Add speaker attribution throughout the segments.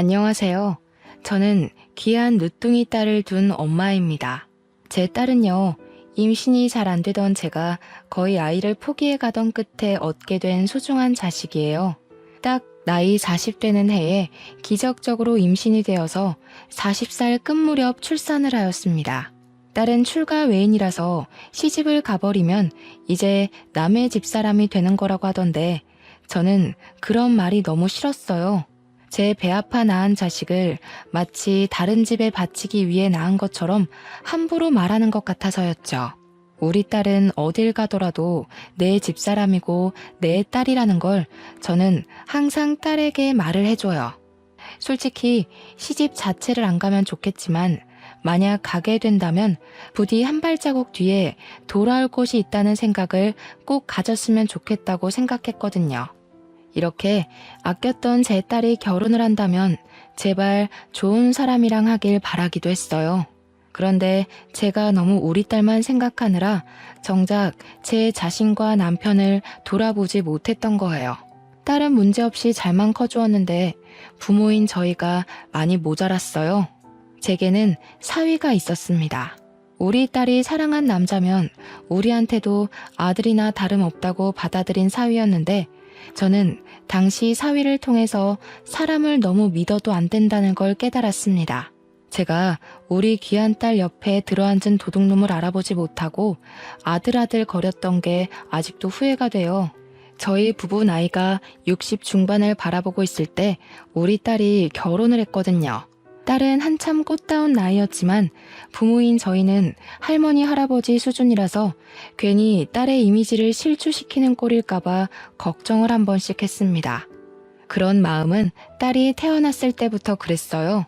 Speaker 1: 안녕하세요. 저는 귀한 늦둥이 딸을 둔 엄마입니다. 제 딸은요, 임신이 잘 안 되던 제가 거의 아이를 포기해 가던 끝에 얻게 된 소중한 자식이에요. 딱 나이 40 되는 해에 기적적으로 임신이 되어서 40살 끝 무렵 출산을 하였습니다. 딸은 출가 외인이라서 시집을 가버리면 이제 남의 집사람이 되는 거라고 하던데 저는 그런 말이 너무 싫었어요. 제 배 아파 낳은 자식을 마치 다른 집에 바치기 위해 낳은 것처럼 함부로 말하는 것 같아서였죠. 우리 딸은 어딜 가더라도 내 집사람이고 내 딸이라는 걸 저는 항상 딸에게 말을 해줘요. 솔직히 시집 자체를 안 가면 좋겠지만 만약 가게 된다면 부디 한 발자국 뒤에 돌아올 곳이 있다는 생각을 꼭 가졌으면 좋겠다고 생각했거든요. 이렇게 아꼈던 제 딸이 결혼을 한다면 제발 좋은 사람이랑 하길 바라기도 했어요. 그런데 제가 너무 우리 딸만 생각하느라 정작 제 자신과 남편을 돌아보지 못했던 거예요. 딸은 문제없이 잘만 커주었는데 부모인 저희가 많이 모자랐어요. 제게는 사위가 있었습니다. 우리 딸이 사랑한 남자면 우리한테도 아들이나 다름없다고 받아들인 사위였는데 저는 당시 사위를 통해서 사람을 너무 믿어도 안 된다는 걸 깨달았습니다. 제가 우리 귀한 딸 옆에 들어앉은 도둑놈을 알아보지 못하고 아들아들 거렸던 게 아직도 후회가 돼요. 저희 부부 나이가 60 중반을 바라보고 있을 때 우리 딸이 결혼을 했거든요. 딸은 한참 꽃다운 나이였지만 부모인 저희는 할머니 할아버지 수준이라서 괜히 딸의 이미지를 실추시키는 꼴일까봐 걱정을 한 번씩 했습니다. 그런 마음은 딸이 태어났을 때부터 그랬어요.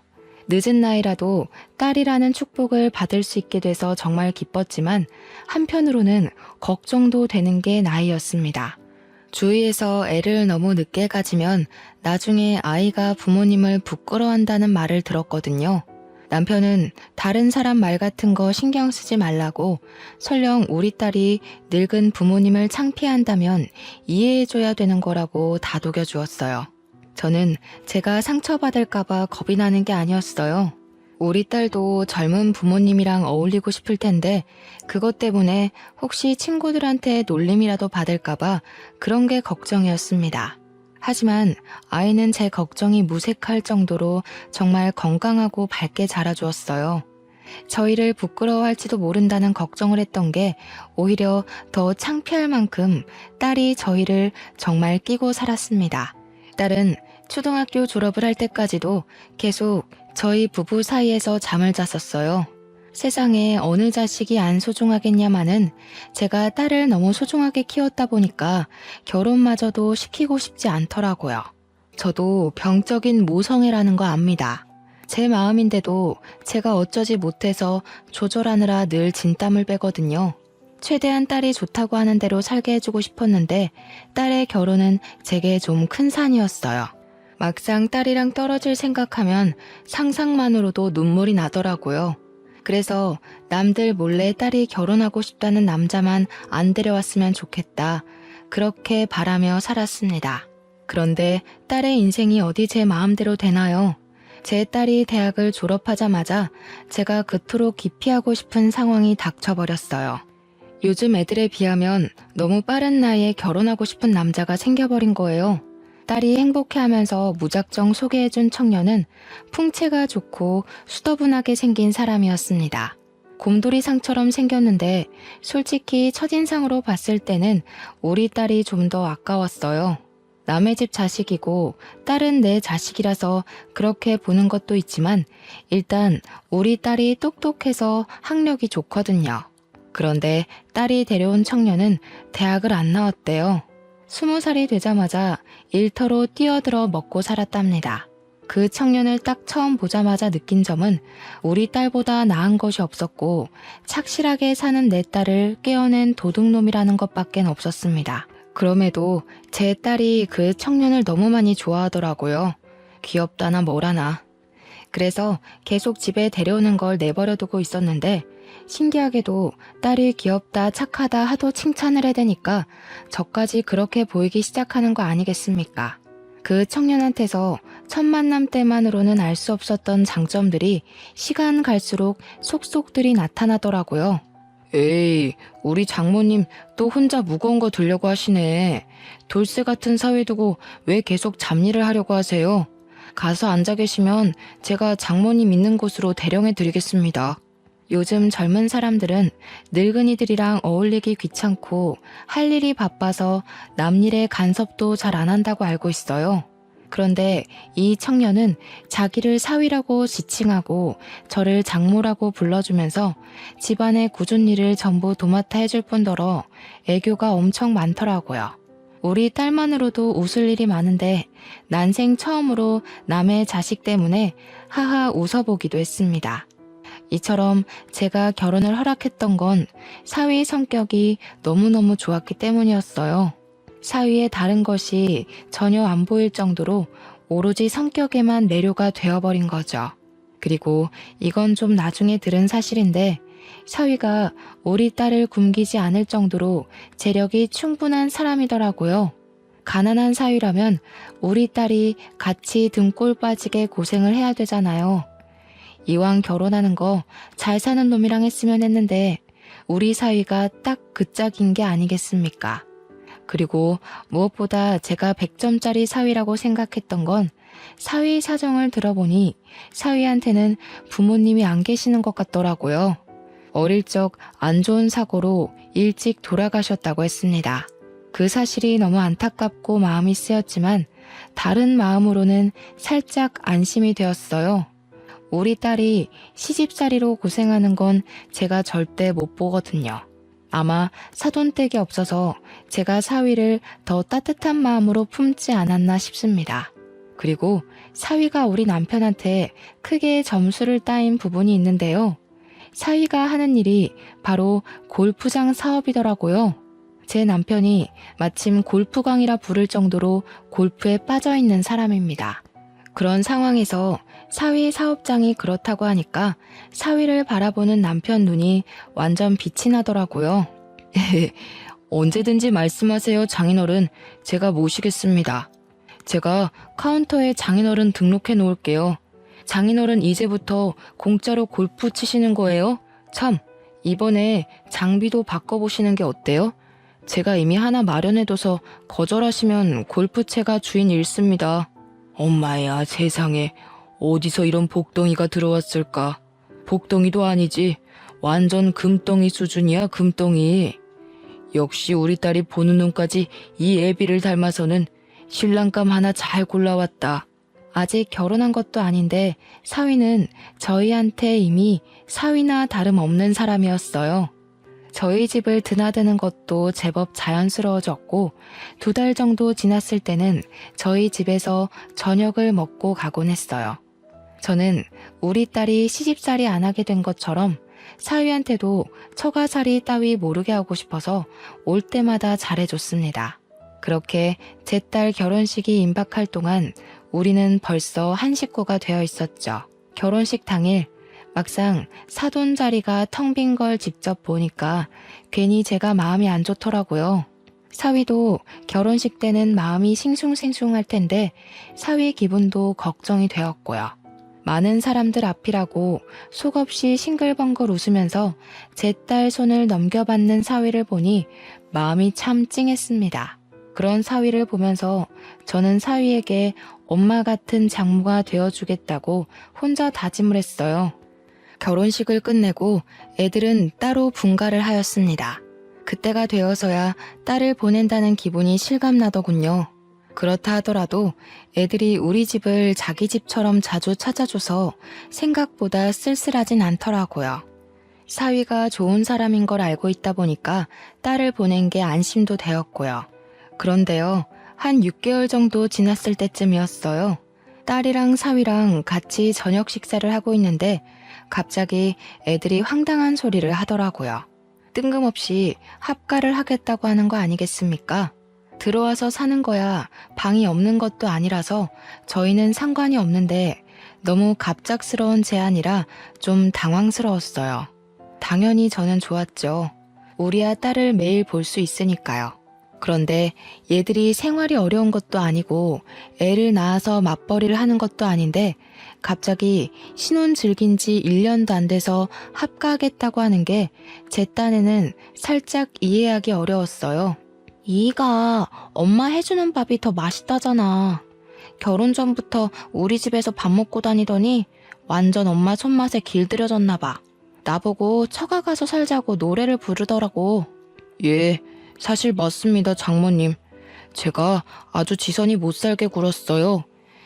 Speaker 1: 늦은 나이라도 딸이라는 축복을 받을 수 있게 돼서 정말 기뻤지만 한편으로는 걱정도 되는 게 나이였습니다. 주위에서 애를 너무 늦게 가지면 나중에 아이가 부모님을 부끄러워한다는 말을 들었거든요. 남편은 다른 사람 말 같은 거 신경 쓰지 말라고 설령 우리 딸이 늙은 부모님을 창피한다면 이해해줘야 되는 거라고 다독여 주었어요. 저는 제가 상처받을까봐 겁이 나는 게 아니었어요. 우리 딸도 젊은 부모님이랑 어울리고 싶을 텐데 그것 때문에 혹시 친구들한테 놀림이라도 받을까봐 그런 게 걱정이었습니다. 하지만 아이는 제 걱정이 무색할 정도로 정말 건강하고 밝게 자라주었어요. 저희를 부끄러워할지도 모른다는 걱정을 했던 게 오히려 더 창피할 만큼 딸이 저희를 정말 끼고 살았습니다. 딸은 초등학교 졸업을 할 때까지도 계속 저희 부부 사이에서 잠을 잤었어요. 세상에 어느 자식이 안 소중하겠냐마는 제가 딸을 너무 소중하게 키웠다 보니까 결혼마저도 시키고 싶지 않더라고요. 저도 병적인 모성애라는 거 압니다. 제 마음인데도 제가 어쩌지 못해서 조절하느라 늘 진땀을 빼거든요. 최대한 딸이 좋다고 하는 대로 살게 해주고 싶었는데 딸의 결혼은 제게 좀 큰 산이었어요. 막상 딸이랑 떨어질 생각하면 상상만으로도 눈물이 나더라고요. 그래서 남들 몰래 딸이 결혼하고 싶다는 남자만 안 데려왔으면 좋겠다. 그렇게 바라며 살았습니다. 그런데 딸의 인생이 어디 제 마음대로 되나요? 제 딸이 대학을 졸업하자마자 제가 그토록 기피하고 싶은 상황이 닥쳐버렸어요. 요즘 애들에 비하면 너무 빠른 나이에 결혼하고 싶은 남자가 생겨버린 거예요. 딸이 행복해하면서 무작정 소개해준 청년은 풍채가 좋고 수더분하게 생긴 사람이었습니다. 곰돌이상처럼 생겼는데 솔직히 첫인상으로 봤을 때는 우리 딸이 좀 더 아까웠어요. 남의 집 자식이고 딸은 내 자식이라서 그렇게 보는 것도 있지만 일단 우리 딸이 똑똑해서 학력이 좋거든요. 그런데 딸이 데려온 청년은 대학을 안 나왔대요. 20살이 되자마자 일터로 뛰어들어 먹고 살았답니다. 그 청년을 딱 처음 보자마자 느낀 점은 우리 딸보다 나은 것이 없었고 착실하게 사는 내 딸을 깨어낸 도둑놈이라는 것밖엔 없었습니다. 그럼에도 제 딸이 그 청년을 너무 많이 좋아하더라고요. 귀엽다나 뭐라나. 그래서 계속 집에 데려오는 걸 내버려두고 있었는데 신기하게도 딸이 귀엽다 착하다 하도 칭찬을 해대니까 저까지 그렇게 보이기 시작하는 거 아니겠습니까? 그 청년한테서 첫 만남 때만으로는 알 수 없었던 장점들이 시간 갈수록 속속들이 나타나더라고요. 에이, 우리 장모님 또 혼자 무거운 거 들려고 하시네. 돌쇠 같은 사위 두고 왜 계속 잡일을 하려고 하세요? 가서 앉아 계시면 제가 장모님 있는 곳으로 대령해 드리겠습니다. 요즘 젊은 사람들은 늙은이들이랑 어울리기 귀찮고 할 일이 바빠서 남 일에 간섭도 잘 안 한다고 알고 있어요. 그런데 이 청년은 자기를 사위라고 지칭하고 저를 장모라고 불러주면서 집안의 굳은 일을 전부 도맡아 해줄 뿐더러 애교가 엄청 많더라고요. 우리 딸만으로도 웃을 일이 많은데 난생 처음으로 남의 자식 때문에 하하 웃어보기도 했습니다. 이처럼 제가 결혼을 허락했던 건 사위 성격이 너무너무 좋았기 때문이었어요. 사위의 다른 것이 전혀 안 보일 정도로 오로지 성격에만 매료가 되어버린 거죠. 그리고 이건 좀 나중에 들은 사실인데 사위가 우리 딸을 굶기지 않을 정도로 재력이 충분한 사람이더라고요. 가난한 사위라면 우리 딸이 같이 등골 빠지게 고생을 해야 되잖아요. 이왕 결혼하는 거 잘 사는 놈이랑 했으면 했는데 우리 사위가 딱 그 짝인 게 아니겠습니까? 그리고 무엇보다 제가 100점짜리 사위라고 생각했던 건 사위 사정을 들어보니 사위한테는 부모님이 안 계시는 것 같더라고요. 어릴 적 안 좋은 사고로 일찍 돌아가셨다고 했습니다. 그 사실이 너무 안타깝고 마음이 쓰였지만 다른 마음으로는 살짝 안심이 되었어요. 우리 딸이 시집살이로 고생하는 건 제가 절대 못 보거든요. 아마 사돈댁이 없어서 제가 사위를 더 따뜻한 마음으로 품지 않았나 싶습니다. 그리고 사위가 우리 남편한테 크게 점수를 따인 부분이 있는데요. 사위가 하는 일이 바로 골프장 사업이더라고요. 제 남편이 마침 골프광이라 부를 정도로 골프에 빠져있는 사람입니다. 그런 상황에서 사위 사업장이 그렇다고 하니까 사위를 바라보는 남편 눈이 완전 빛이 나더라고요. 언제든지 말씀하세요, 장인어른. 제가 모시겠습니다. 제가 카운터에 장인어른 등록해 놓을게요. 장인어른 이제부터 공짜로 골프 치시는 거예요? 참, 이번에 장비도 바꿔보시는 게 어때요? 제가 이미 하나 마련해둬서 거절하시면 골프채가 주인 잃습니다. 엄마야, 세상에 어디서 이런 복덩이가 들어왔을까? 복덩이도 아니지. 완전 금덩이 수준이야, 금덩이. 역시 우리 딸이 보는 눈까지 이 애비를 닮아서는 신랑감 하나 잘 골라왔다. 아직 결혼한 것도 아닌데 사위는 저희한테 이미 사위나 다름없는 사람이었어요. 저희 집을 드나드는 것도 제법 자연스러워졌고 2달 정도 지났을 때는 저희 집에서 저녁을 먹고 가곤 했어요. 저는 우리 딸이 시집살이 안 하게 된 것처럼 사위한테도 처가살이 따위 모르게 하고 싶어서 올 때마다 잘해줬습니다. 그렇게 제 딸 결혼식이 임박할 동안 우리는 벌써 한 식구가 되어 있었죠. 결혼식 당일 막상 사돈 자리가 텅 빈 걸 직접 보니까 괜히 제가 마음이 안 좋더라고요. 사위도 결혼식 때는 마음이 싱숭생숭할 텐데 사위 기분도 걱정이 되었고요. 많은 사람들 앞이라고 속없이 싱글벙글 웃으면서 제 딸 손을 넘겨받는 사위를 보니 마음이 참 찡했습니다. 그런 사위를 보면서 저는 사위에게 엄마 같은 장모가 되어주겠다고 혼자 다짐을 했어요. 결혼식을 끝내고 애들은 따로 분가를 하였습니다. 그때가 되어서야 딸을 보낸다는 기분이 실감나더군요. 그렇다 하더라도 애들이 우리 집을 자기 집처럼 자주 찾아줘서 생각보다 쓸쓸하진 않더라고요. 사위가 좋은 사람인 걸 알고 있다 보니까 딸을 보낸 게 안심도 되었고요. 그런데요, 한 6개월 정도 지났을 때쯤이었어요. 딸이랑 사위랑 같이 저녁 식사를 하고 있는데 갑자기 애들이 황당한 소리를 하더라고요. 뜬금없이 합가를 하겠다고 하는 거 아니겠습니까? 들어와서 사는 거야 방이 없는 것도 아니라서 저희는 상관이 없는데 너무 갑작스러운 제안이라 좀 당황스러웠어요. 당연히 저는 좋았죠. 우리야 딸을 매일 볼 수 있으니까요. 그런데 얘들이 생활이 어려운 것도 아니고 애를 낳아서 맞벌이를 하는 것도 아닌데 갑자기 신혼 즐긴 지 1년도 안 돼서 합가하겠다고 하는 게 제 딴에는 살짝 이해하기 어려웠어요. 이가 엄마 해주는 밥이 더 맛있다잖아. 결혼 전부터 우리 집에서 밥 먹고 다니더니 완전 엄마 손맛에 길들여졌나 봐. 나보고 처가 가서 살자고 노래를 부르더라고. 예, 사실 맞습니다, 장모님. 제가 아주 지선이 못 살게 굴었어요.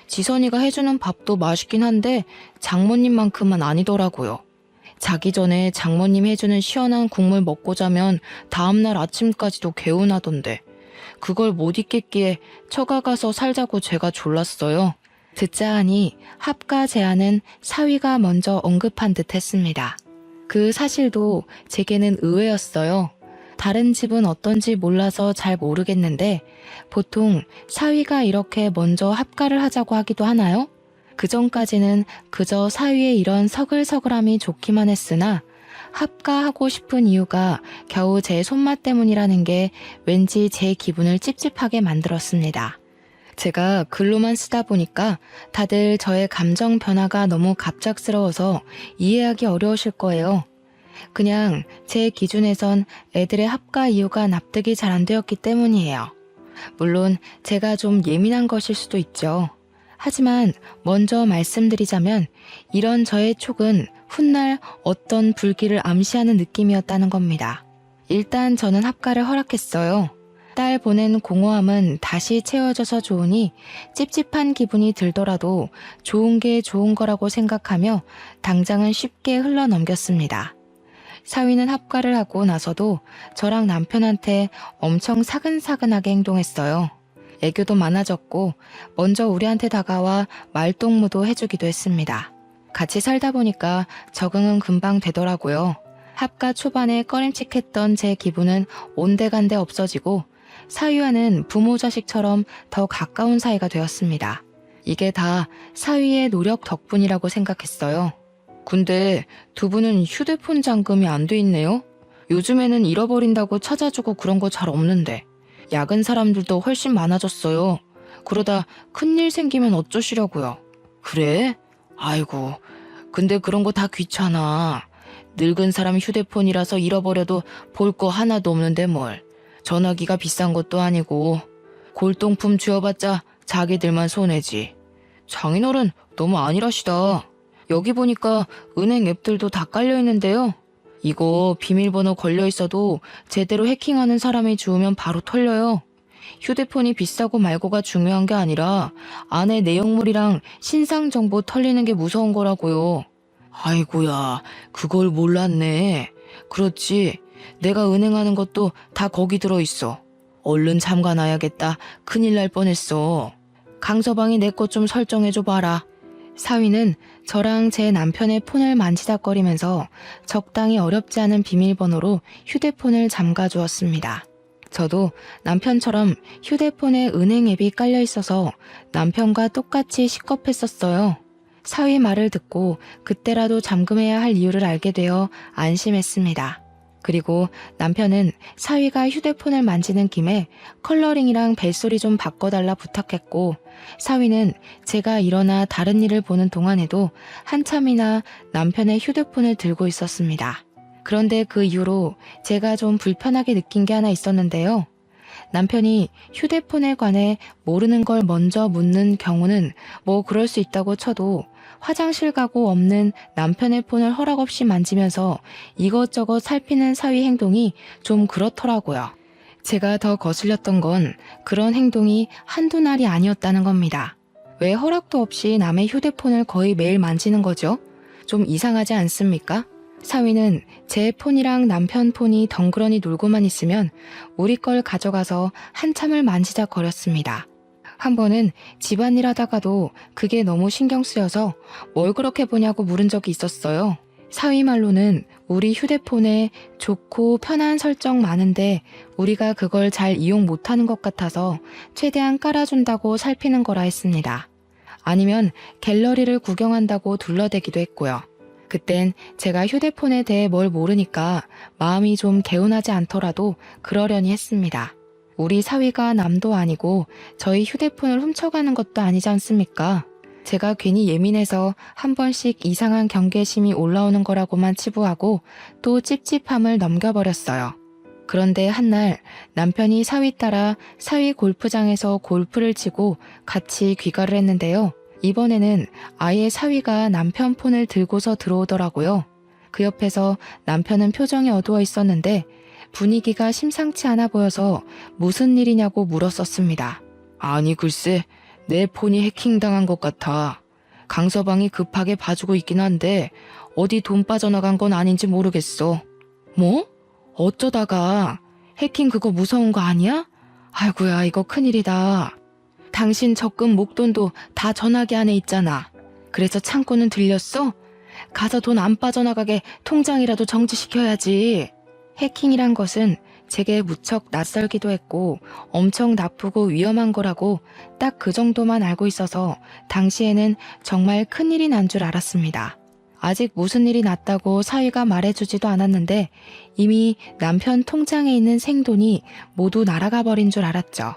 Speaker 1: 지선이가 해주는 밥도 맛있긴 한데 장모님만큼은 아니더라고요. 자기 전에 장모님 해주는 시원한 국물 먹고 자면 다음날 아침까지도 개운하던데 그걸 못 잊겠기에 처가 가서 살자고 제가 졸랐어요. 듣자 하니 합가 제안은 사위가 먼저 언급한 듯 했습니다. 그 사실도 제게는 의외였어요. 다른 집은 어떤지 몰라서 잘 모르겠는데 보통 사위가 이렇게 먼저 합가를 하자고 하기도 하나요? 그전까지는 그저 사위의 이런 서글서글함이 좋기만 했으나 합가하고 싶은 이유가 겨우 제 손맛 때문이라는 게 왠지 제 기분을 찝찝하게 만들었습니다. 제가 글로만 쓰다 보니까 다들 저의 감정 변화가 너무 갑작스러워서 이해하기 어려우실 거예요. 그냥 제 기준에선 애들의 합가 이유가 납득이 잘 안 되었기 때문이에요. 물론 제가 좀 예민한 것일 수도 있죠. 하지만 먼저 말씀드리자면 이런 저의 촉은 훗날 어떤 불길을 암시하는 느낌이었다는 겁니다. 일단 저는 합가를 허락했어요. 딸 보낸 공허함은 다시 채워져서 좋으니 찝찝한 기분이 들더라도 좋은 게 좋은 거라고 생각하며 당장은 쉽게 흘러넘겼습니다. 사위는 합가를 하고 나서도 저랑 남편한테 엄청 사근사근하게 행동했어요. 애교도 많아졌고 먼저 우리한테 다가와 말동무도 해주기도 했습니다. 같이 살다 보니까 적응은 금방 되더라고요. 합가 초반에 꺼림칙했던 제 기분은 온데간데 없어지고 사위와는 부모 자식처럼 더 가까운 사이가 되었습니다. 이게 다 사위의 노력 덕분이라고 생각했어요. 근데 두 분은 휴대폰 잠금이 안 돼 있네요? 요즘에는 잃어버린다고 찾아주고 그런 거 잘 없는데. 야근 사람들도 훨씬 많아졌어요. 그러다 큰일 생기면 어쩌시려고요. 그래? 아이고, 근데 그런 거 다 귀찮아. 늙은 사람 휴대폰이라서 잃어버려도 볼 거 하나도 없는데 뭘. 전화기가 비싼 것도 아니고 골동품 쥐어봤자 자기들만 손해지. 장인어른 너무 안일하시다. 여기 보니까 은행 앱들도 다 깔려있는데요. 이거 비밀번호 걸려있어도 제대로 해킹하는 사람이 주우면 바로 털려요. 휴대폰이 비싸고 말고가 중요한 게 아니라 안에 내용물이랑 신상 정보 털리는 게 무서운 거라고요. 아이고야, 그걸 몰랐네. 그렇지, 내가 은행하는 것도 다 거기 들어있어. 얼른 잠가놔야겠다. 큰일 날 뻔했어. 강서방이 내 것 좀 설정해줘 봐라. 사위는 저랑 제 남편의 폰을 만지작거리면서 적당히 어렵지 않은 비밀번호로 휴대폰을 잠가주었습니다. 저도 남편처럼 휴대폰에 은행 앱이 깔려 있어서 남편과 똑같이 식겁했었어요. 사위 말을 듣고 그때라도 잠금해야 할 이유를 알게 되어 안심했습니다. 그리고 남편은 사위가 휴대폰을 만지는 김에 컬러링이랑 벨소리 좀 바꿔달라 부탁했고 사위는 제가 일어나 다른 일을 보는 동안에도 한참이나 남편의 휴대폰을 들고 있었습니다. 그런데 그 이후로 제가 좀 불편하게 느낀 게 하나 있었는데요. 남편이 휴대폰에 관해 모르는 걸 먼저 묻는 경우는 뭐 그럴 수 있다고 쳐도 화장실 가고 없는 남편의 폰을 허락 없이 만지면서 이것저것 살피는 사위 행동이 좀 그렇더라고요. 제가 더 거슬렸던 건 그런 행동이 한두 날이 아니었다는 겁니다. 왜 허락도 없이 남의 휴대폰을 거의 매일 만지는 거죠? 좀 이상하지 않습니까? 사위는 제 폰이랑 남편 폰이 덩그러니 놀고만 있으면 우리 걸 가져가서 한참을 만지작거렸습니다. 한 번은 집안일 하다가도 그게 너무 신경 쓰여서 뭘 그렇게 보냐고 물은 적이 있었어요. 사위 말로는 우리 휴대폰에 좋고 편한 설정 많은데 우리가 그걸 잘 이용 못하는 것 같아서 최대한 깔아준다고 살피는 거라 했습니다. 아니면 갤러리를 구경한다고 둘러대기도 했고요. 그땐 제가 휴대폰에 대해 뭘 모르니까 마음이 좀 개운하지 않더라도 그러려니 했습니다. 우리 사위가 남도 아니고 저희 휴대폰을 훔쳐가는 것도 아니지 않습니까? 제가 괜히 예민해서 한 번씩 이상한 경계심이 올라오는 거라고만 치부하고 또 찝찝함을 넘겨버렸어요. 그런데 한날 남편이 사위 따라 사위 골프장에서 골프를 치고 같이 귀가를 했는데요. 이번에는 아예 사위가 남편 폰을 들고서 들어오더라고요. 그 옆에서 남편은 표정이 어두워 있었는데 분위기가 심상치 않아 보여서 무슨 일이냐고 물었었습니다. 아니 글쎄 내 폰이 해킹당한 것 같아. 강서방이 급하게 봐주고 있긴 한데 어디 돈 빠져나간 건 아닌지 모르겠어. 뭐? 어쩌다가? 해킹 그거 무서운 거 아니야? 아이고야 이거 큰일이다. 당신 적금 목돈도 다 전화기 안에 있잖아. 그래서 창고는 들렸어? 가서 돈 안 빠져나가게 통장이라도 정지시켜야지. 해킹이란 것은 제게 무척 낯설기도 했고 엄청 나쁘고 위험한 거라고 딱 그 정도만 알고 있어서 당시에는 정말 큰일이 난 줄 알았습니다. 아직 무슨 일이 났다고 사위가 말해주지도 않았는데 이미 남편 통장에 있는 생돈이 모두 날아가 버린 줄 알았죠.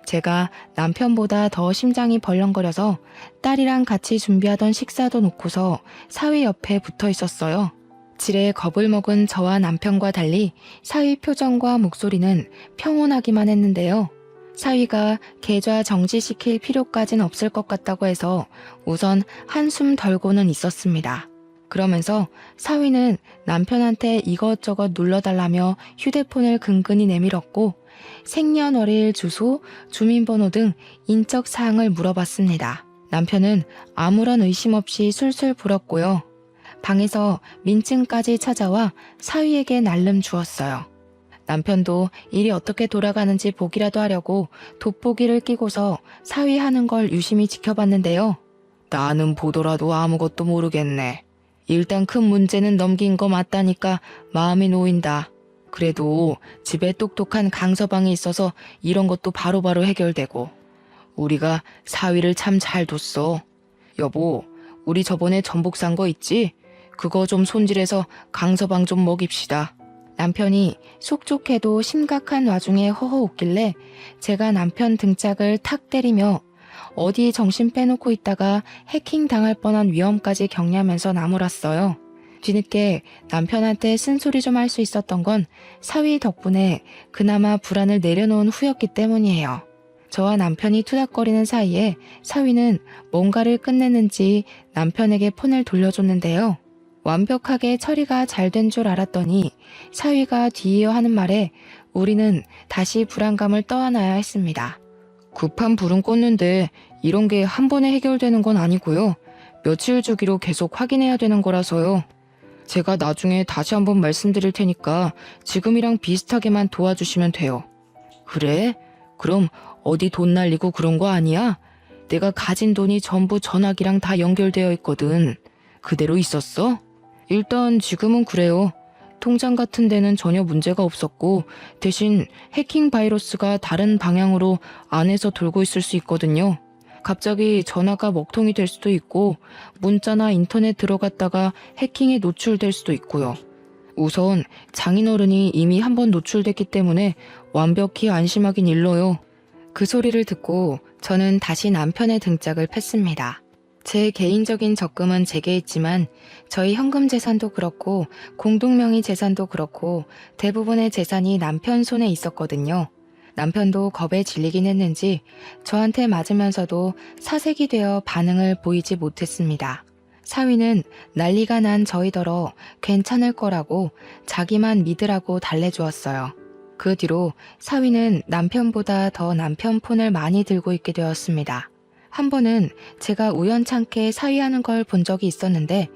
Speaker 1: 제가 남편보다 더 심장이 벌렁거려서 딸이랑 같이 준비하던 식사도 놓고서 사위 옆에 붙어 있었어요. 지레 겁을 먹은 저와 남편과 달리 사위 표정과 목소리는 평온하기만 했는데요. 사위가 계좌 정지시킬 필요까진 없을 것 같다고 해서 우선 한숨 덜고는 있었습니다. 그러면서 사위는 남편한테 이것저것 눌러달라며 휴대폰을 근근히 내밀었고 생년월일, 주소, 주민번호 등 인적 사항을 물어봤습니다. 남편은 아무런 의심 없이 술술 불었고요. 방에서 민증까지 찾아와 사위에게 날름 주었어요. 남편도 일이 어떻게 돌아가는지 보기라도 하려고 돋보기를 끼고서 사위 하는 걸 유심히 지켜봤는데요. 나는 보더라도 아무것도 모르겠네. 일단 큰 문제는 넘긴 거 맞다니까 마음이 놓인다. 그래도 집에 똑똑한 강서방이 있어서 이런 것도 바로바로 해결되고 우리가 사위를 참 잘 뒀어. 여보, 우리 저번에 전복 산 거 있지? 그거 좀 손질해서 강서방 좀 먹입시다. 남편이 속촉해도 심각한 와중에 허허 웃길래 제가 남편 등짝을 탁 때리며 어디 정신 빼놓고 있다가 해킹 당할 뻔한 위험까지 경냐면서 나무랐어요. 뒤늦게 남편한테 쓴소리 좀 할 수 있었던 건 사위 덕분에 그나마 불안을 내려놓은 후였기 때문이에요. 저와 남편이 투닥거리는 사이에 사위는 뭔가를 끝냈는지 남편에게 폰을 돌려줬는데요. 완벽하게 처리가 잘 된 줄 알았더니 사위가 뒤이어 하는 말에 우리는 다시 불안감을 떠안아야 했습니다. 급한 불은 껐는데 이런 게 한 번에 해결되는 건 아니고요. 며칠 주기로 계속 확인해야 되는 거라서요. 제가 나중에 다시 한번 말씀드릴 테니까 지금이랑 비슷하게만 도와주시면 돼요. 그래? 그럼 어디 돈 날리고 그런 거 아니야? 내가 가진 돈이 전부 전화기랑 다 연결되어 있거든. 그대로 있었어? 일단 지금은 그래요. 통장 같은 데는 전혀 문제가 없었고 대신 해킹 바이러스가 다른 방향으로 안에서 돌고 있을 수 있거든요. 갑자기 전화가 먹통이 될 수도 있고 문자나 인터넷 들어갔다가 해킹에 노출될 수도 있고요. 우선 장인어른이 이미 한번 노출됐기 때문에 완벽히 안심하긴 일러요. 그 소리를 듣고 저는 다시 남편의 등짝을 팼습니다. 제 개인적인 적금은 제게 있지만 저희 현금 재산도 그렇고 공동명의 재산도 그렇고 대부분의 재산이 남편 손에 있었거든요. 남편도 겁에 질리긴 했는지 저한테 맞으면서도 사색이 되어 반응을 보이지 못했습니다. 사위는 난리가 난 저희더러 괜찮을 거라고 자기만 믿으라고 달래주었어요. 그 뒤로 사위는 남편보다 더 남편 폰을 많이 들고 있게 되었습니다. 한 번은 제가 우연찮게 사위하는 걸 본 적이 있었는데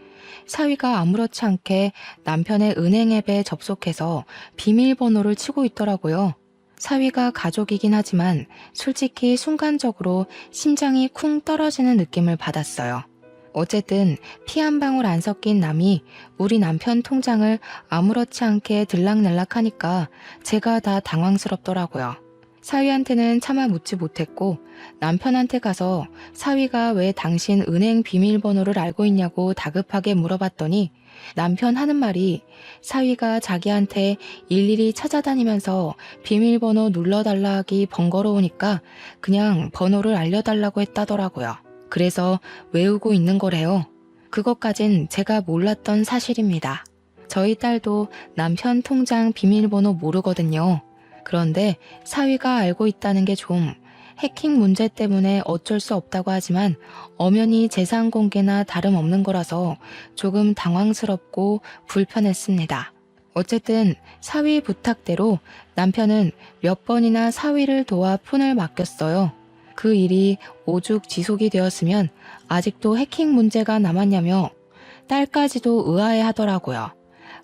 Speaker 1: 사위가 아무렇지 않게 남편의 은행 앱에 접속해서 비밀번호를 치고 있더라고요. 사위가 가족이긴 하지만 솔직히 순간적으로 심장이 쿵 떨어지는 느낌을 받았어요. 어쨌든 피 한 방울 안 섞인 남이 우리 남편 통장을 아무렇지 않게 들락날락하니까 제가 다 당황스럽더라고요. 사위한테는 차마 묻지 못했고 남편한테 가서 사위가 왜 당신 은행 비밀번호를 알고 있냐고 다급하게 물어봤더니 남편 하는 말이 사위가 자기한테 일일이 찾아다니면서 비밀번호 눌러달라 하기 번거로우니까 그냥 번호를 알려달라고 했다더라고요. 그래서 외우고 있는 거래요. 그것까진 제가 몰랐던 사실입니다. 저희 딸도 남편 통장 비밀번호 모르거든요. 그런데 사위가 알고 있다는 게 좀 해킹 문제 때문에 어쩔 수 없다고 하지만 엄연히 재산 공개나 다름없는 거라서 조금 당황스럽고 불편했습니다. 어쨌든 사위 부탁대로 남편은 몇 번이나 사위를 도와 폰을 맡겼어요. 그 일이 오죽 지속이 되었으면 아직도 해킹 문제가 남았냐며 딸까지도 의아해하더라고요.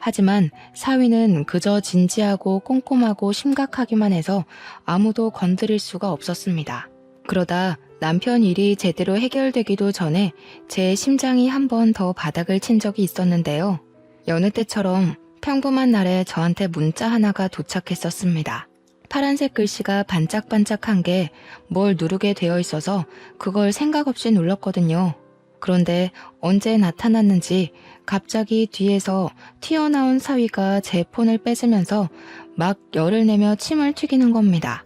Speaker 1: 하지만 사위는 그저 진지하고 꼼꼼하고 심각하기만 해서 아무도 건드릴 수가 없었습니다. 그러다 남편 일이 제대로 해결되기도 전에 제 심장이 한 번 더 바닥을 친 적이 있었는데요. 여느 때처럼 평범한 날에 저한테 문자 하나가 도착했었습니다. 파란색 글씨가 반짝반짝한 게 뭘 누르게 되어 있어서 그걸 생각 없이 눌렀거든요. 그런데 언제 나타났는지 갑자기 뒤에서 튀어나온 사위가 제 폰을 뺏으면서 막 열을 내며 침을 튀기는 겁니다.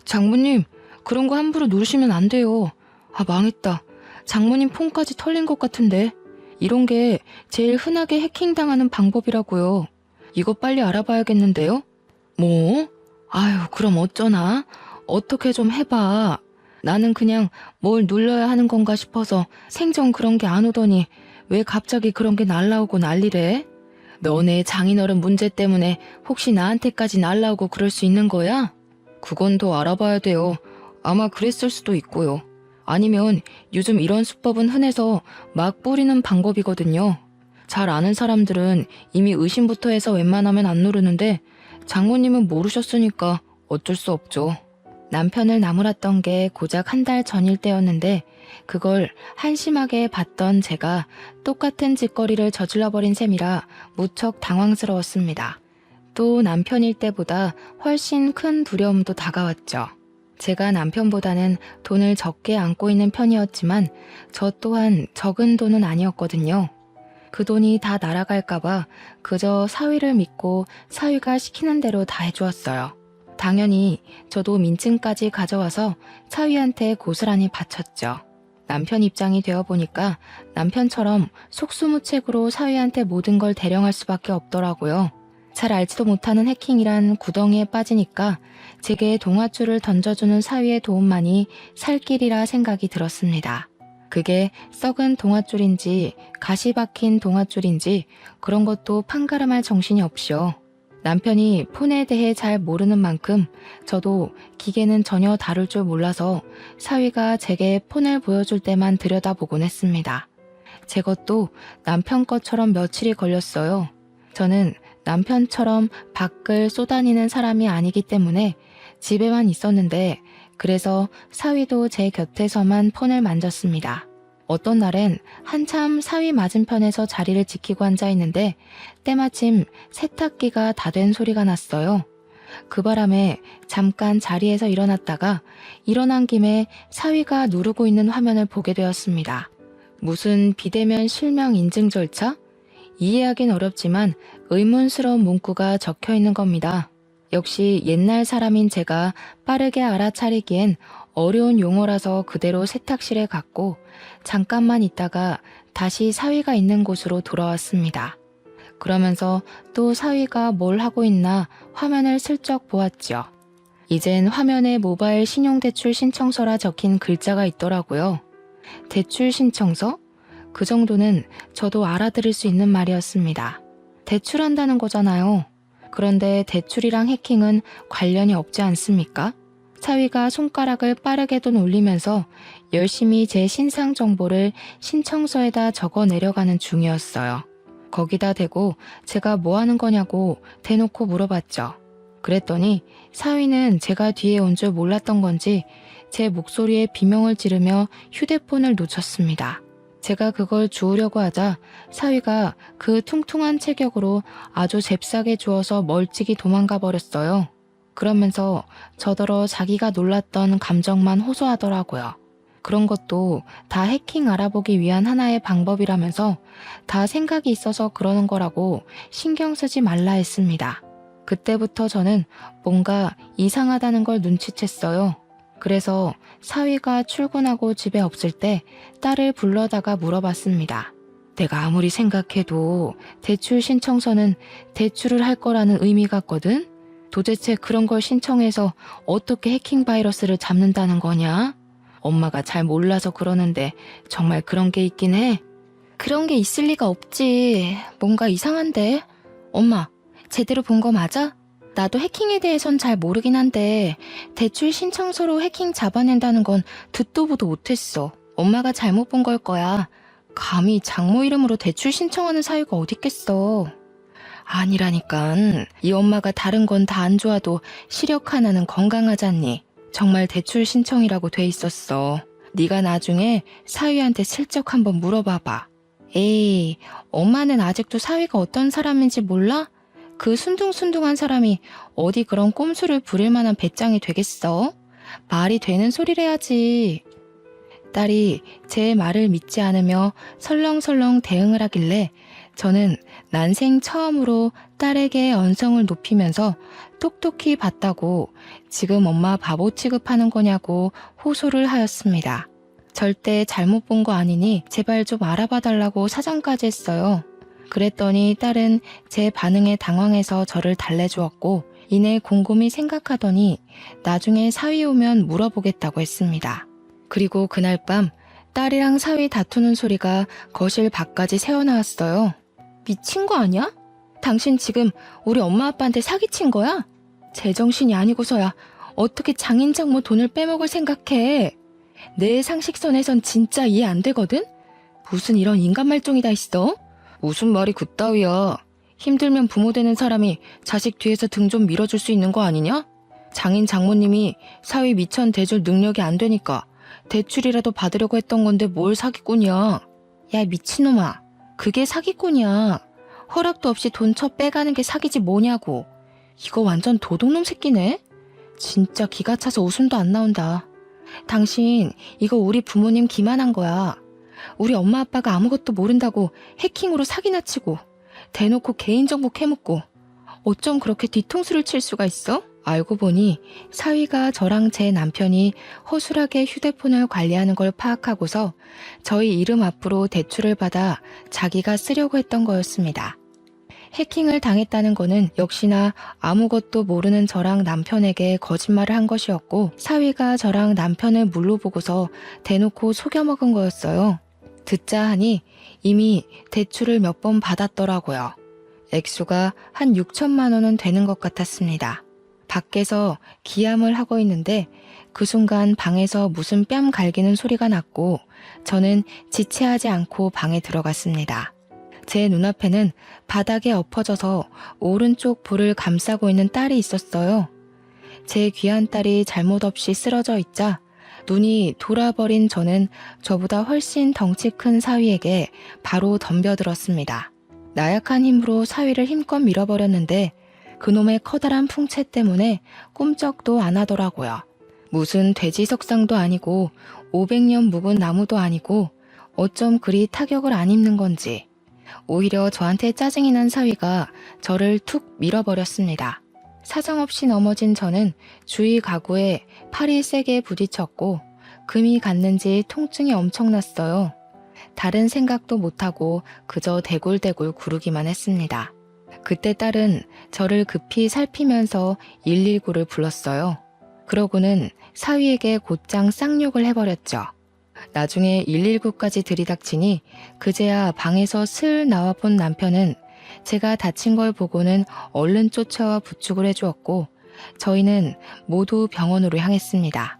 Speaker 1: 장모님, 그런 거 함부로 누르시면 안 돼요. 아, 망했다. 장모님 폰까지 털린 것 같은데. 이런 게 제일 흔하게 해킹당하는 방법이라고요. 이거 빨리 알아봐야겠는데요? 뭐? 아유, 그럼 어쩌나? 어떻게 좀 해봐. 나는 그냥 뭘 눌러야 하는 건가 싶어서 생전 그런 게 안 오더니 왜 갑자기 그런 게 날라오고 난리래? 너네 장인어른 문제 때문에 혹시 나한테까지 날라오고 그럴 수 있는 거야? 그건 더 알아봐야 돼요. 아마 그랬을 수도 있고요. 아니면 요즘 이런 수법은 흔해서 막 뿌리는 방법이거든요. 잘 아는 사람들은 이미 의심부터 해서 웬만하면 안 누르는데 장모님은 모르셨으니까 어쩔 수 없죠. 남편을 나무랐던 게 고작 한 달 전일 때였는데 그걸 한심하게 봤던 제가 똑같은 짓거리를 저질러버린 셈이라 무척 당황스러웠습니다. 또 남편일 때보다 훨씬 큰 두려움도 다가왔죠. 제가 남편보다는 돈을 적게 안고 있는 편이었지만 저 또한 적은 돈은 아니었거든요. 그 돈이 다 날아갈까봐 그저 사위를 믿고 사위가 시키는 대로 다 해주었어요. 당연히 저도 민증까지 가져와서 사위한테 고스란히 바쳤죠. 남편 입장이 되어보니까 남편처럼 속수무책으로 사위한테 모든 걸 대령할 수밖에 없더라고요. 잘 알지도 못하는 해킹이란 구덩이에 빠지니까 제게 동아줄을 던져주는 사위의 도움만이 살 길이라 생각이 들었습니다. 그게 썩은 동아줄인지 가시 박힌 동아줄인지 그런 것도 판가름할 정신이 없이요. 남편이 폰에 대해 잘 모르는 만큼 저도 기계는 전혀 다룰 줄 몰라서 사위가 제게 폰을 보여줄 때만 들여다보곤 했습니다. 제 것도 남편 것처럼 며칠이 걸렸어요. 저는 남편처럼 밖을 쏘다니는 사람이 아니기 때문에 집에만 있었는데 그래서 사위도 제 곁에서만 폰을 만졌습니다. 어떤 날엔 한참 사위 맞은편에서 자리를 지키고 앉아있는데 때마침 세탁기가 다 된 소리가 났어요. 그 바람에 잠깐 자리에서 일어났다가 일어난 김에 사위가 누르고 있는 화면을 보게 되었습니다. 무슨 비대면 실명 인증 절차? 이해하긴 어렵지만 의문스러운 문구가 적혀 있는 겁니다. 역시 옛날 사람인 제가 빠르게 알아차리기엔 어려운 용어라서 그대로 세탁실에 갔고 잠깐만 있다가 다시 사위가 있는 곳으로 돌아왔습니다. 그러면서 또 사위가 뭘 하고 있나 화면을 슬쩍 보았죠. 이젠 화면에 모바일 신용대출 신청서라 적힌 글자가 있더라고요. 대출 신청서? 그 정도는 저도 알아들을 수 있는 말이었습니다. 대출한다는 거잖아요. 그런데 대출이랑 해킹은 관련이 없지 않습니까? 사위가 손가락을 빠르게도 올리면서 열심히 제 신상 정보를 신청서에다 적어 내려가는 중이었어요. 거기다 대고 제가 뭐 하는 거냐고 대놓고 물어봤죠. 그랬더니 사위는 제가 뒤에 온 줄 몰랐던 건지 제 목소리에 비명을 지르며 휴대폰을 놓쳤습니다. 제가 그걸 주우려고 하자 사위가 그 퉁퉁한 체격으로 아주 잽싸게 주워서 멀찍이 도망가 버렸어요. 그러면서 저더러 자기가 놀랐던 감정만 호소하더라고요. 그런 것도 다 해킹 알아보기 위한 하나의 방법이라면서 다 생각이 있어서 그러는 거라고 신경 쓰지 말라 했습니다. 그때부터 저는 뭔가 이상하다는 걸 눈치챘어요. 그래서 사위가 출근하고 집에 없을 때 딸을 불러다가 물어봤습니다. 내가 아무리 생각해도 대출 신청서는 대출을 할 거라는 의미 같거든? 도대체 그런 걸 신청해서 어떻게 해킹 바이러스를 잡는다는 거냐? 엄마가 잘 몰라서 그러는데 정말 그런 게 있긴 해? 그런 게 있을 리가 없지. 뭔가 이상한데? 엄마, 제대로 본 거 맞아? 나도 해킹에 대해선 잘 모르긴 한데 대출 신청서로 해킹 잡아낸다는 건 듣도 보도 못했어. 엄마가 잘못 본 걸 거야. 감히 장모 이름으로 대출 신청하는 사유가 어딨겠어. 아니라니깐. 이 엄마가 다른 건 다 안 좋아도 시력 하나는 건강하잖니. 정말 대출 신청이라고 돼 있었어. 네가 나중에 사위한테 슬쩍 한번 물어봐봐. 에이, 엄마는 아직도 사위가 어떤 사람인지 몰라? 그 순둥순둥한 사람이 어디 그런 꼼수를 부릴 만한 배짱이 되겠어? 말이 되는 소리를 해야지. 딸이 제 말을 믿지 않으며 설렁설렁 대응을 하길래 저는 난생 처음으로 딸에게 언성을 높이면서 똑똑히 봤다고 지금 엄마 바보 취급하는 거냐고 호소를 하였습니다. 절대 잘못 본 거 아니니 제발 좀 알아봐 달라고 사정까지 했어요. 그랬더니 딸은 제 반응에 당황해서 저를 달래주었고 이내 곰곰이 생각하더니 나중에 사위 오면 물어보겠다고 했습니다. 그리고 그날 밤 딸이랑 사위 다투는 소리가 거실 밖까지 새어나왔어요. 미친 거 아니야? 당신 지금 우리 엄마 아빠한테 사기친 거야? 제정신이 아니고서야 어떻게 장인 장모 돈을 빼먹을 생각해? 내 상식선에선 진짜 이해 안 되거든? 무슨 이런 인간 말종이 다 있어? 무슨 말이 그따위야. 힘들면 부모 되는 사람이 자식 뒤에서 등 좀 밀어줄 수 있는 거 아니냐? 장인 장모님이 사위 미천 대줄 능력이 안 되니까 대출이라도 받으려고 했던 건데 뭘 사기꾼이야. 야 미친놈아. 그게 사기꾼이야. 허락도 없이 돈 쳐 빼가는 게 사기지 뭐냐고. 이거 완전 도둑놈 새끼네. 진짜 기가 차서 웃음도 안 나온다. 당신 이거 우리 부모님 기만한 거야. 우리 엄마 아빠가 아무것도 모른다고 해킹으로 사기나 치고 대놓고 개인정보 캐묻고 어쩜 그렇게 뒤통수를 칠 수가 있어? 알고 보니 사위가 저랑 제 남편이 허술하게 휴대폰을 관리하는 걸 파악하고서 저희 이름 앞으로 대출을 받아 자기가 쓰려고 했던 거였습니다. 해킹을 당했다는 거는 역시나 아무것도 모르는 저랑 남편에게 거짓말을 한 것이었고 사위가 저랑 남편을 물로 보고서 대놓고 속여먹은 거였어요. 듣자 하니 이미 대출을 몇 번 받았더라고요. 액수가 한 6천만 원은 되는 것 같았습니다. 밖에서 기함을 하고 있는데 그 순간 방에서 무슨 뺨 갈기는 소리가 났고 저는 지체하지 않고 방에 들어갔습니다. 제 눈앞에는 바닥에 엎어져서 오른쪽 볼을 감싸고 있는 딸이 있었어요. 제 귀한 딸이 잘못 없이 쓰러져 있자 눈이 돌아버린 저는 저보다 훨씬 덩치 큰 사위에게 바로 덤벼들었습니다. 나약한 힘으로 사위를 힘껏 밀어버렸는데 그놈의 커다란 풍채 때문에 꼼짝도 안 하더라고요. 무슨 돼지 석상도 아니고 500년 묵은 나무도 아니고 어쩜 그리 타격을 안 입는 건지. 오히려 저한테 짜증이 난 사위가 저를 툭 밀어버렸습니다. 사정없이 넘어진 저는 주위 가구에 팔이 세게 부딪혔고 금이 갔는지 통증이 엄청났어요. 다른 생각도 못하고 그저 대굴대굴 구르기만 했습니다. 그때 딸은 저를 급히 살피면서 119를 불렀어요. 그러고는 사위에게 곧장 쌍욕을 해버렸죠. 나중에 119까지 들이닥치니 그제야 방에서 슬 나와 본 남편은 제가 다친 걸 보고는 얼른 쫓아와 부축을 해주었고 저희는 모두 병원으로 향했습니다.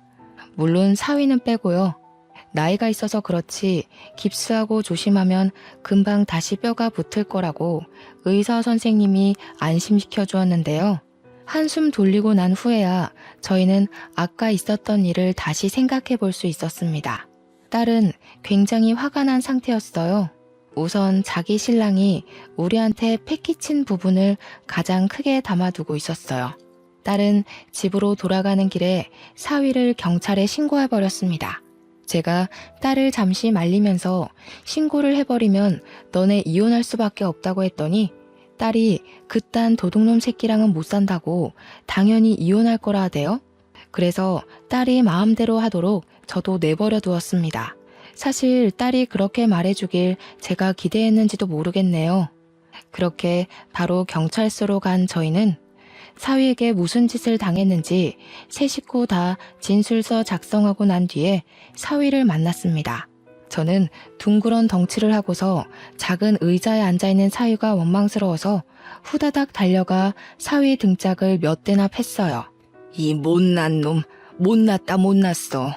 Speaker 1: 물론 사위는 빼고요. 나이가 있어서 그렇지 깁스하고 조심하면 금방 다시 뼈가 붙을 거라고 의사 선생님이 안심시켜 주었는데요. 한숨 돌리고 난 후에야 저희는 아까 있었던 일을 다시 생각해 볼 수 있었습니다. 딸은 굉장히 화가 난 상태였어요. 우선 자기 신랑이 우리한테 패기친 부분을 가장 크게 담아두고 있었어요. 딸은 집으로 돌아가는 길에 사위를 경찰에 신고해버렸습니다. 제가 딸을 잠시 말리면서 신고를 해버리면 너네 이혼할 수밖에 없다고 했더니 딸이 그딴 도둑놈 새끼랑은 못 산다고 당연히 이혼할 거라 하대요. 그래서 딸이 마음대로 하도록 저도 내버려 두었습니다. 사실 딸이 그렇게 말해주길 제가 기대했는지도 모르겠네요. 그렇게 바로 경찰서로 간 저희는 사위에게 무슨 짓을 당했는지 세 식구 다 진술서 작성하고 난 뒤에 사위를 만났습니다. 저는 둥그런 덩치를 하고서 작은 의자에 앉아있는 사위가 원망스러워서 후다닥 달려가 사위 등짝을 몇 대나 팼어요. 이 못난 놈, 못났다 못났어.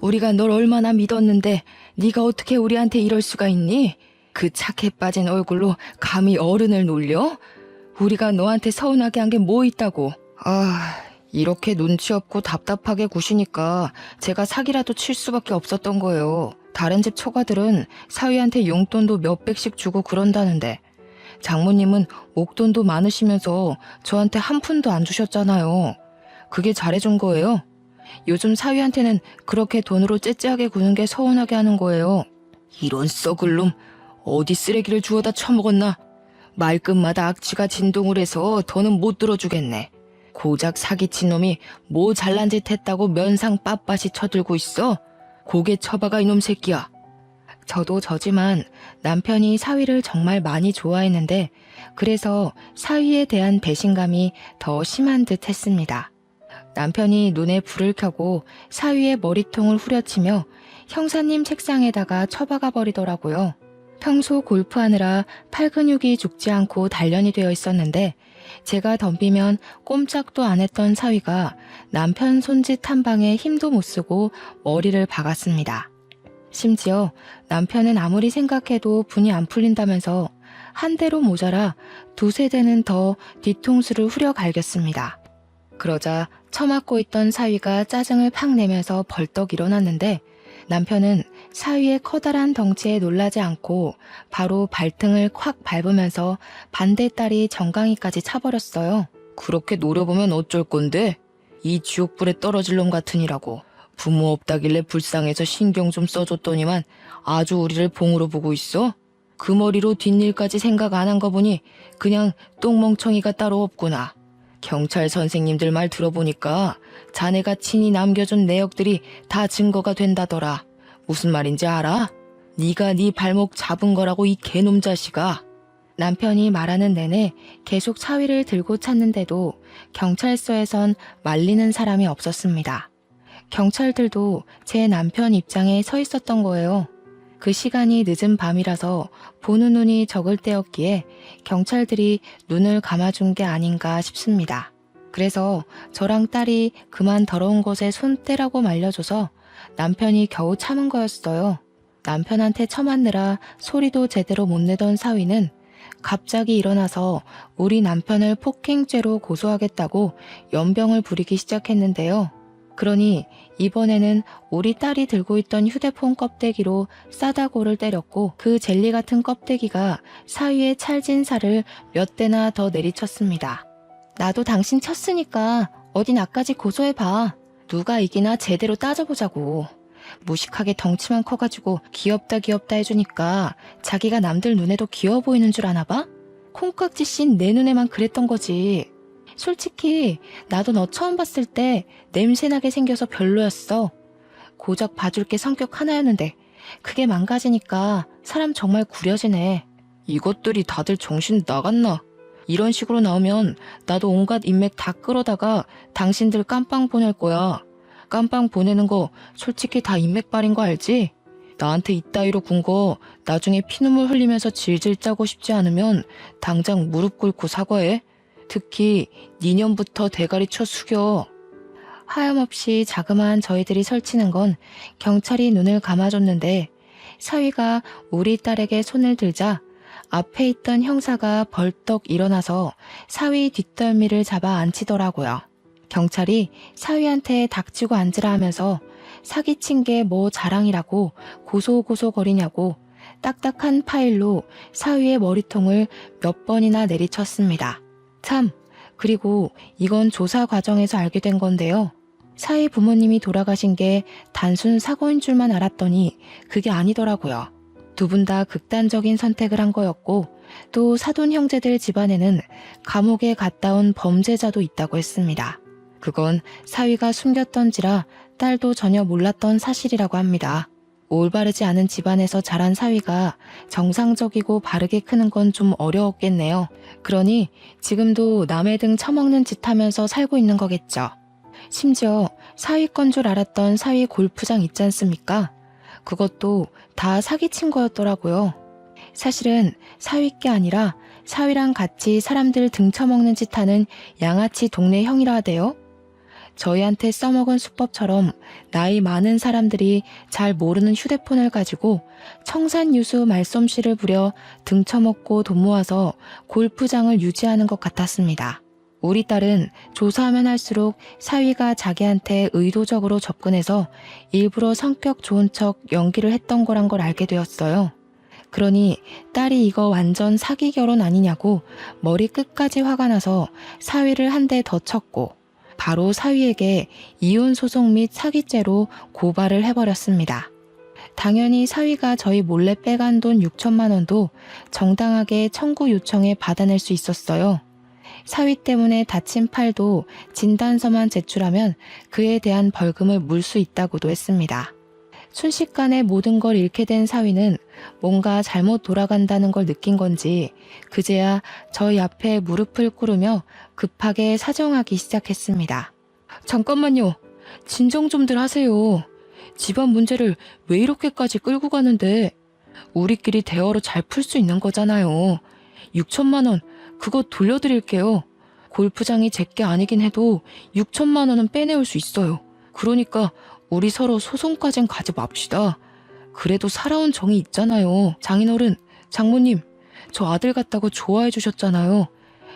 Speaker 1: 우리가 널 얼마나 믿었는데 네가 어떻게 우리한테 이럴 수가 있니? 그 착해 빠진 얼굴로 감히 어른을 놀려? 우리가 너한테 서운하게 한 게 뭐 있다고. 이렇게 눈치 없고 답답하게 구시니까 제가 사기라도 칠 수밖에 없었던 거예요. 다른 집 처가들은 사위한테 용돈도 몇백씩 주고 그런다는데 장모님은 옥돈도 많으시면서 저한테 한 푼도 안 주셨잖아요. 그게 잘해준 거예요. 요즘 사위한테는 그렇게 돈으로 째째하게 구는 게 서운하게 하는 거예요. 이런 썩을 놈, 어디 쓰레기를 주워다 처먹었나? 말끝마다 악취가 진동을 해서 더는 못 들어주겠네. 고작 사기친 놈이 뭐 잘난 짓 했다고 면상 빳빳이 쳐들고 있어? 고개 쳐박아 이놈 새끼야. 저도 저지만 남편이 사위를 정말 많이 좋아했는데 그래서 사위에 대한 배신감이 더 심한 듯 했습니다. 남편이 눈에 불을 켜고 사위의 머리통을 후려치며 형사님 책상에다가 처박아 버리더라고요. 평소 골프하느라 팔 근육이 죽지 않고 단련이 되어 있었는데 제가 덤비면 꼼짝도 안 했던 사위가 남편 손짓 한 방에 힘도 못 쓰고 머리를 박았습니다. 심지어 남편은 아무리 생각해도 분이 안 풀린다면서 한 대로 모자라 두세 대는 더 뒤통수를 후려 갈겼습니다. 그러자 처맞고 있던 사위가 짜증을 팍 내면서 벌떡 일어났는데 남편은 사위의 커다란 덩치에 놀라지 않고 바로 발등을 콱 밟으면서 반대 딸이 정강이까지 차버렸어요. 그렇게 노려보면 어쩔 건데? 이 지옥불에 떨어질 놈 같으니라고. 부모 없다길래 불쌍해서 신경 좀 써줬더니만 아주 우리를 봉으로 보고 있어? 그 머리로 뒷일까지 생각 안 한 거 보니 그냥 똥멍청이가 따로 없구나. 경찰 선생님들 말 들어보니까 자네가 친히 남겨준 내역들이 다 증거가 된다더라. 무슨 말인지 알아? 네가 네 발목 잡은 거라고 이 개놈 자식아. 남편이 말하는 내내 계속 사위를 들고 찾는데도 경찰서에선 말리는 사람이 없었습니다. 경찰들도 제 남편 입장에 서 있었던 거예요. 그 시간이 늦은 밤이라서 보는 눈이 적을 때였기에 경찰들이 눈을 감아준 게 아닌가 싶습니다. 그래서 저랑 딸이 그만 더러운 곳에 손 떼라고 말려줘서 남편이 겨우 참은 거였어요. 남편한테 처맞느라 소리도 제대로 못 내던 사위는 갑자기 일어나서 우리 남편을 폭행죄로 고소하겠다고 연병을 부리기 시작했는데요. 그러니 이번에는 우리 딸이 들고 있던 휴대폰 껍데기로 싸다고를 때렸고 그 젤리 같은 껍데기가 사위의 찰진 살을 몇 대나 더 내리쳤습니다. 나도 당신 쳤으니까 어디 나까지 고소해봐. 누가 이기나 제대로 따져보자고. 무식하게 덩치만 커가지고 귀엽다 해주니까 자기가 남들 눈에도 귀여워 보이는 줄 아나 봐? 콩깍지 씬 내 눈에만 그랬던 거지. 솔직히 나도 너 처음 봤을 때 냄새나게 생겨서 별로였어. 고작 봐줄 게 성격 하나였는데 그게 망가지니까 사람 정말 구려지네. 이것들이 다들 정신 나갔나? 이런 식으로 나오면 나도 온갖 인맥 다 끌어다가 당신들 깜빵 보낼 거야. 깜빵 보내는 거 솔직히 다 인맥발인 거 알지? 나한테 이따위로 군 거 나중에 피눈물 흘리면서 질질 짜고 싶지 않으면 당장 무릎 꿇고 사과해. 특히 니년부터 대가리 쳐 숙여. 하염없이 자그마한 저희들이 설치는 건 경찰이 눈을 감아줬는데 사위가 우리 딸에게 손을 들자 앞에 있던 형사가 벌떡 일어나서 사위 뒷덜미를 잡아 앉히더라고요. 경찰이 사위한테 닥치고 앉으라 하면서 사기친 게 뭐 자랑이라고 고소고소거리냐고 딱딱한 파일로 사위의 머리통을 몇 번이나 내리쳤습니다. 참, 그리고 이건 조사 과정에서 알게 된 건데요. 사위 부모님이 돌아가신 게 단순 사고인 줄만 알았더니 그게 아니더라고요. 두 분 다 극단적인 선택을 한 거였고 또 사돈 형제들 집안에는 감옥에 갔다 온 범죄자도 있다고 했습니다. 그건 사위가 숨겼던지라 딸도 전혀 몰랐던 사실이라고 합니다. 올바르지 않은 집안에서 자란 사위가 정상적이고 바르게 크는 건 좀 어려웠겠네요. 그러니 지금도 남의 등 처먹는 짓 하면서 살고 있는 거겠죠. 심지어 사위 건 줄 알았던 사위 골프장 있지 않습니까? 그것도 다 사기친 거였더라고요. 사실은 사위께 아니라 사위랑 같이 사람들 등쳐먹는 짓 하는 양아치 동네 형이라 하대요. 저희한테 써먹은 수법처럼 나이 많은 사람들이 잘 모르는 휴대폰을 가지고 청산유수 말솜씨를 부려 등쳐먹고 돈 모아서 골프장을 유지하는 것 같았습니다. 우리 딸은 조사하면 할수록 사위가 자기한테 의도적으로 접근해서 일부러 성격 좋은 척 연기를 했던 거란 걸 알게 되었어요. 그러니 딸이 이거 완전 사기 결혼 아니냐고 머리 끝까지 화가 나서 사위를 한 대 더 쳤고 바로 사위에게 이혼소송 및 사기죄로 고발을 해버렸습니다. 당연히 사위가 저희 몰래 빼간 돈 6천만 원도 정당하게 청구 요청에 받아낼 수 있었어요. 사위 때문에 다친 팔도 진단서만 제출하면 그에 대한 벌금을 물 수 있다고도 했습니다. 순식간에 모든 걸 잃게 된 사위는 뭔가 잘못 돌아간다는 걸 느낀 건지 그제야 저희 앞에 무릎을 꿇으며 급하게 사정하기 시작했습니다. 잠깐만요. 진정 좀들 하세요. 집안 문제를 왜 이렇게까지 끌고 가는데 우리끼리 대화로 잘 풀 수 있는 거잖아요. 6천만 원 그거 돌려드릴게요. 골프장이 제게 아니긴 해도 6천만 원은 빼내올 수 있어요. 그러니까 우리 서로 소송까진 가지 맙시다. 그래도 살아온 정이 있잖아요. 장인어른, 장모님, 저 아들 같다고 좋아해 주셨잖아요.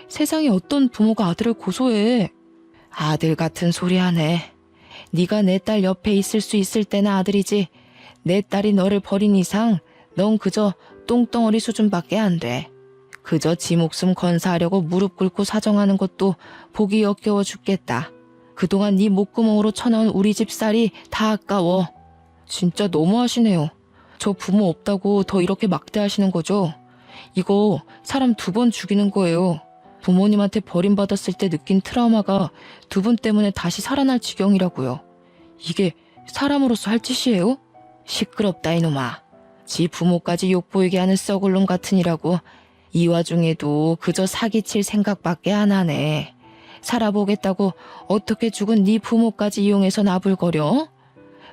Speaker 1: 세상에 어떤 부모가 아들을 고소해. 아들 같은 소리 하네. 네가 내 딸 옆에 있을 수 있을 때나 아들이지. 내 딸이 너를 버린 이상 넌 그저 똥덩어리 수준밖에 안 돼. 그저 지 목숨 건사하려고 무릎 꿇고 사정하는 것도 보기 역겨워 죽겠다. 그동안 네 목구멍으로 쳐넣은 우리 집 쌀이 다 아까워. 진짜 너무하시네요. 저 부모 없다고 더 이렇게 막대하시는 거죠? 이거 사람 2번 죽이는 거예요. 부모님한테 버림받았을 때 느낀 트라우마가 2분 때문에 다시 살아날 지경이라고요. 이게 사람으로서 할 짓이에요? 시끄럽다 이놈아. 지 부모까지 욕보이게 하는 썩을 놈 같으니라고. 이 와중에도 그저 사기칠 생각밖에 안 하네. 살아보겠다고 어떻게 죽은 네 부모까지 이용해서 나불거려?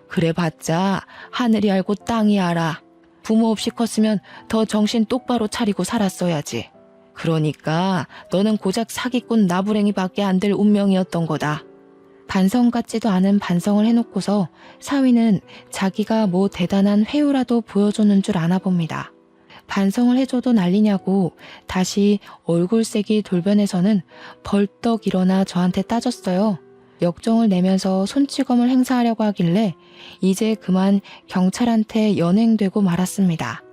Speaker 1: 그래봤자 하늘이 알고 땅이 알아. 부모 없이 컸으면 더 정신 똑바로 차리고 살았어야지. 그러니까 너는 고작 사기꾼 나부랭이밖에 안 될 운명이었던 거다. 반성 같지도 않은 반성을 해놓고서 사위는 자기가 뭐 대단한 회유라도 보여주는 줄 아나 봅니다. 반성을 해줘도 난리냐고 다시 얼굴색이 돌변해서는 벌떡 일어나 저한테 따졌어요. 역정을 내면서 손찌검을 행사하려고 하길래 이제 그만 경찰한테 연행되고 말았습니다.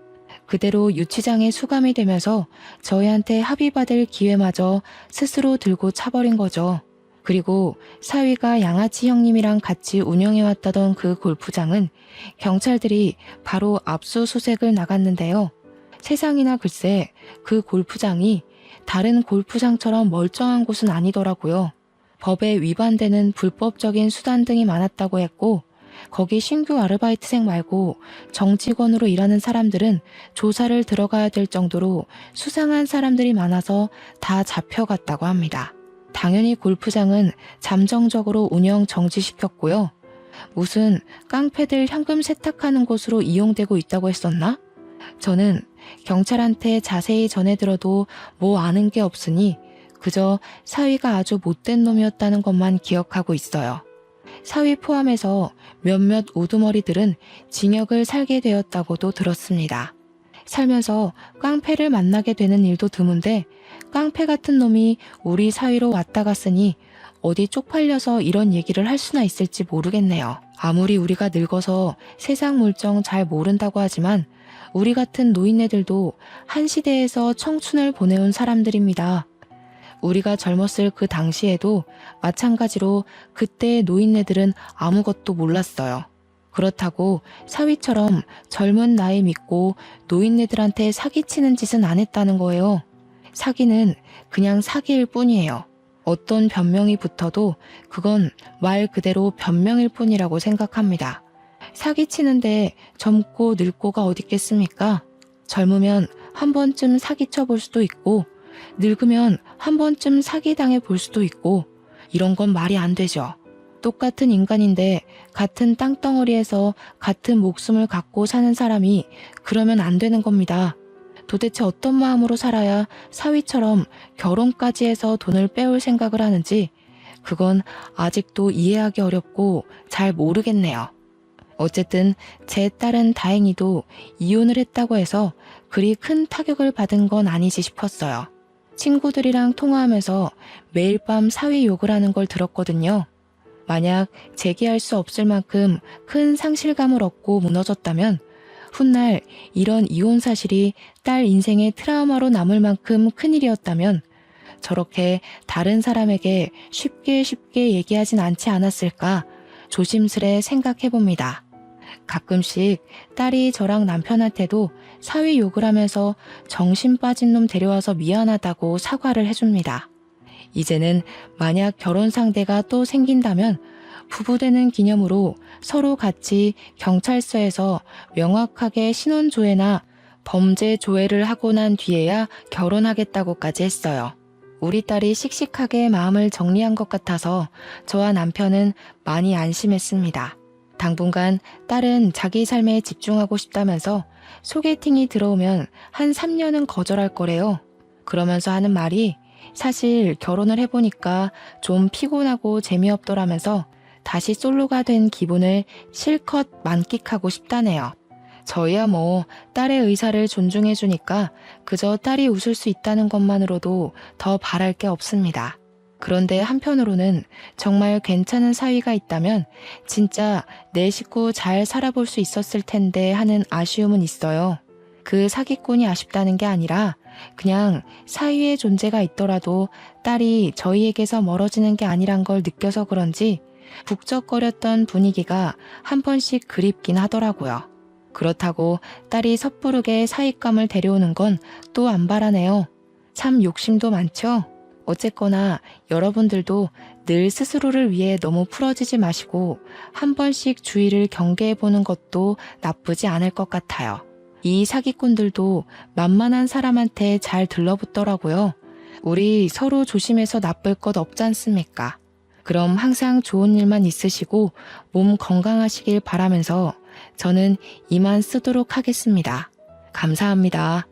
Speaker 1: 그대로 유치장에 수감이 되면서 저희한테 합의받을 기회마저 스스로 들고 차버린 거죠. 그리고 사위가 양아치 형님이랑 같이 운영해왔다던 그 골프장은 경찰들이 바로 압수수색을 나갔는데요. 세상이나 글쎄 그 골프장이 다른 골프장처럼 멀쩡한 곳은 아니더라고요. 법에 위반되는 불법적인 수단 등이 많았다고 했고 거기 신규 아르바이트생 말고 정직원으로 일하는 사람들은 조사를 들어가야 될 정도로 수상한 사람들이 많아서 다 잡혀갔다고 합니다. 당연히 골프장은 잠정적으로 운영 정지시켰고요. 무슨 깡패들 현금 세탁하는 곳으로 이용되고 있다고 했었나? 저는 경찰한테 자세히 전해 들어도 뭐 아는 게 없으니 그저 사위가 아주 못된 놈이었다는 것만 기억하고 있어요. 사위 포함해서 몇몇 우두머리들은 징역을 살게 되었다고도 들었습니다. 살면서 깡패를 만나게 되는 일도 드문데 깡패 같은 놈이 우리 사위로 왔다 갔으니 어디 쪽팔려서 이런 얘기를 할 수나 있을지 모르겠네요. 아무리 우리가 늙어서 세상 물정 잘 모른다고 하지만 우리 같은 노인네들도 한 시대에서 청춘을 보내온 사람들입니다. 우리가 젊었을 그 당시에도 마찬가지로 그때의 노인네들은 아무것도 몰랐어요. 그렇다고 사위처럼 젊은 나이 믿고 노인네들한테 사기치는 짓은 안 했다는 거예요. 사기는 그냥 사기일 뿐이에요. 어떤 변명이 붙어도 그건 말 그대로 변명일 뿐이라고 생각합니다. 사기치는데 젊고 늙고가 어딨겠습니까? 젊으면 한 번쯤 사기쳐 볼 수도 있고 늙으면 한 번쯤 사기당해 볼 수도 있고 이런 건 말이 안 되죠. 똑같은 인간인데 같은 땅덩어리에서 같은 목숨을 갖고 사는 사람이 그러면 안 되는 겁니다. 도대체 어떤 마음으로 살아야 사위처럼 결혼까지 해서 돈을 빼올 생각을 하는지 그건 아직도 이해하기 어렵고 잘 모르겠네요. 어쨌든 제 딸은 다행히도 이혼을 했다고 해서 그리 큰 타격을 받은 건 아니지 싶었어요. 친구들이랑 통화하면서 매일 밤 사위 욕을 하는 걸 들었거든요. 만약 재기할 수 없을 만큼 큰 상실감을 얻고 무너졌다면 훗날 이런 이혼 사실이 딸 인생의 트라우마로 남을 만큼 큰일이었다면 저렇게 다른 사람에게 쉽게 얘기하진 않지 않았을까 조심스레 생각해봅니다. 가끔씩 딸이 저랑 남편한테도 사위 욕을 하면서 정신 빠진 놈 데려와서 미안하다고 사과를 해줍니다. 이제는 만약 결혼 상대가 또 생긴다면 부부되는 기념으로 서로 같이 경찰서에서 명확하게 신원조회나 범죄조회를 하고 난 뒤에야 결혼하겠다고까지 했어요. 우리 딸이 씩씩하게 마음을 정리한 것 같아서 저와 남편은 많이 안심했습니다. 당분간 딸은 자기 삶에 집중하고 싶다면서 소개팅이 들어오면 한 3년은 거절할 거래요. 그러면서 하는 말이 사실 결혼을 해보니까 좀 피곤하고 재미없더라면서 다시 솔로가 된 기분을 실컷 만끽하고 싶다네요. 저희야 뭐 딸의 의사를 존중해주니까 그저 딸이 웃을 수 있다는 것만으로도 더 바랄 게 없습니다. 그런데 한편으로는 정말 괜찮은 사위가 있다면 진짜 내 식구 잘 살아볼 수 있었을 텐데 하는 아쉬움은 있어요. 그 사기꾼이 아쉽다는 게 아니라 그냥 사위의 존재가 있더라도 딸이 저희에게서 멀어지는 게 아니란 걸 느껴서 그런지 북적거렸던 분위기가 한 번씩 그립긴 하더라고요. 그렇다고 딸이 섣부르게 사윗감을 데려오는 건 또 안 바라네요. 참 욕심도 많죠? 어쨌거나 여러분들도 늘 스스로를 위해 너무 풀어지지 마시고 한 번씩 주의를 경계해보는 것도 나쁘지 않을 것 같아요. 이 사기꾼들도 만만한 사람한테 잘 들러붙더라고요. 우리 서로 조심해서 나쁠 것 없지 않습니까? 그럼 항상 좋은 일만 있으시고 몸 건강하시길 바라면서 저는 이만 쓰도록 하겠습니다. 감사합니다.